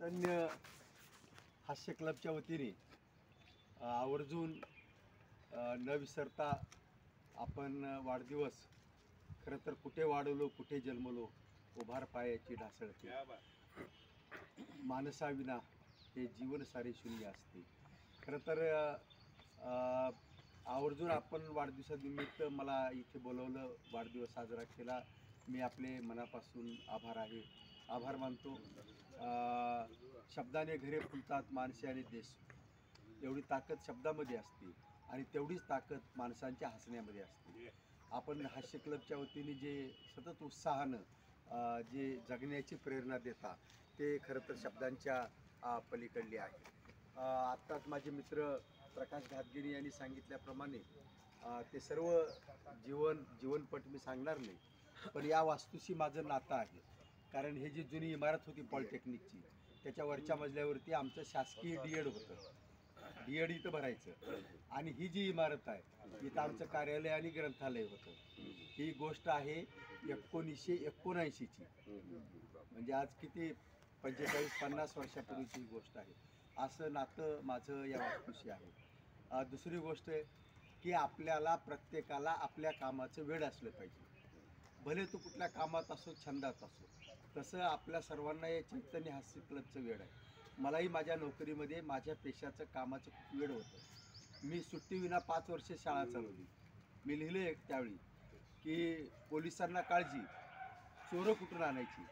चैतन्य हास्य क्लबच्या वतीने आवर्जून न विसरता आपण वाढदिवस खरं तर कुठे वाढवलो कुठे जन्मलो उभार पायाची ढासळते मानसाविना हे जीवन सारे शून्य असते। खरं तर आवर्जून आपण वाढदिवसानिमित्त मला इथे बोलवलं, वाढदिवस साजरा केला। मी आपले मनापासून आभार मानतो। शब्दाने घरे फुलतात माणसे आणि देश, एवढी ताकद शब्दामध्ये असते आणि तेवढीच ताकद माणसांच्या हसण्यामध्ये असते। आपण हास्य क्लबच्या वतीने जे सतत उत्साहानं जे जगण्याची प्रेरणा देता ते खरं तर शब्दांच्या पलीकडले आहे। आत्ताच माझे मित्र प्रकाश घातगिरी यांनी सांगितल्याप्रमाणे ते सर्व जीवनपट मी सांगणार नाही, पण या वास्तूशी माझं नातं आहे। कारण हे जी जुनी इमारत होती पॉलिटेक्निकची, त्याच्या वरच्या मजल्यावरती आमचं शासकीय डीएड होतं, डीएड इथं भरायचं। आणि ही जी इमारत आहे इथं आमचं कार्यालय आणि ग्रंथालय होतं। ही गोष्ट आहे 1979ची, म्हणजे आज किती 45-50 वर्षापूर्वीची ही गोष्ट आहे। असं नातं माझं या वास्तूशी आहे। दुसरी गोष्ट की आपल्याला प्रत्येकाला आपल्या कामाचं वेड असलं पाहिजे, भले तो कुठल्या कामात असो, छंदात असो। तसं आपल्या सर्वांना या चैतन्य हास्य क्लबचं वेड आहे। मलाही माझ्या नोकरीमध्ये माझ्या पेशाचं कामाचं खूप वेड होतं। मी सुट्टीविना 5 वर्ष शाळा चालवली। मी लिहिले त्यावेळी की पोलिसांना काळजी चोरं कुठून आणायची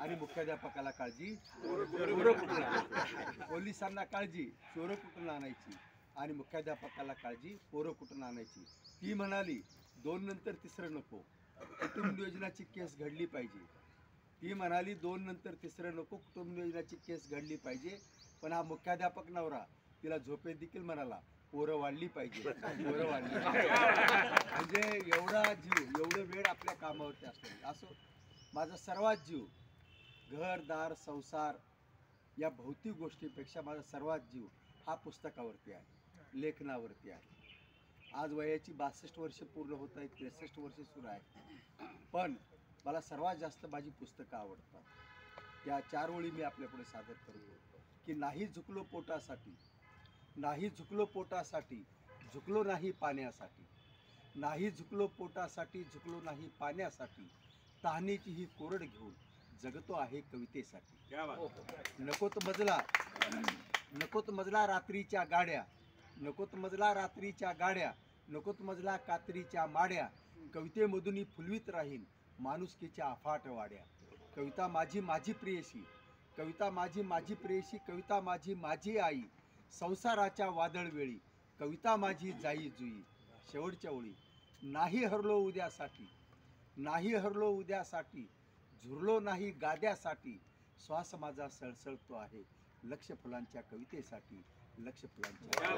आणि मुख्याध्यापकाला काळजी पोरं कुठून आणायची। पोलिसांना काळजी चोरं कुठून आणायची आणि मुख्याध्यापकाला काळजी पोरं कुठून आणायची। ती म्हणाली 2 नंतर तिसरं नको, कुटुंब नियोजनाची केस घडली पाहिजे। ती म्हणाली 2 नंतर तिसरं नको, कुटुंब नियोजनाची केस घडली पाहिजे। पण हा मुख्याध्यापक नवरा तिला झोपेत देखील म्हणाला पोरं वाढली पाहिजे, पोरं वाढली। म्हणजे एवढा जीव, एवढं वेळ आपल्या कामावरती असतो। असं माझा सर्वात जीव घरदार संसार या भौतिक गोष्टीपेक्षा माझा सर्वात जीव हा पुस्तकावरती आहे, लेखनावरती आहे। आज वयाची 62 वर्ष पूर्ण होत आहेत, 63 वर्ष सुरू आहे, पण मला सर्वात जास्त माझी पुस्तकं आवडतात। त्या 4 ओळी मी आपल्यापुढे सादर करतो की नाही झुकलो पोटासाठी, नाही झुकलो पोटासाठी, झुकलो नाही पाण्यासाठी, नाही झुकलो पोटासाठी, झुकलो नाही पाण्यासाठी, तहानेची ही कोरड घेऊन जगतो आहे कवितेसाठी। नकोत मजला, नकोत मजला रात्रीच्या गाड्या, नकोत मजला रात्रीच्या गाड्या, नकोत मजला कात्रीच्या माड्या, कवितेमधून फुलवीत राहीन माणुसकीच्या अफाट वाड्या। कविता माझी माझी प्रेयसी, कविता माझी माझी प्रेयसी, कविता माझी माझी आई, संसाराच्या वादळ वेळी कविता माझी जाई जुई। शेवटच्या ओळी नाही हरलो उद्यासाठी, नाही हरलो उद्यासाठी, झुरलो नाही गाद्यासाठी, श्वास माझा सळसळतो आहे लक्ष फुलांच्या कवितेसाठी, लक्ष फुलांच्या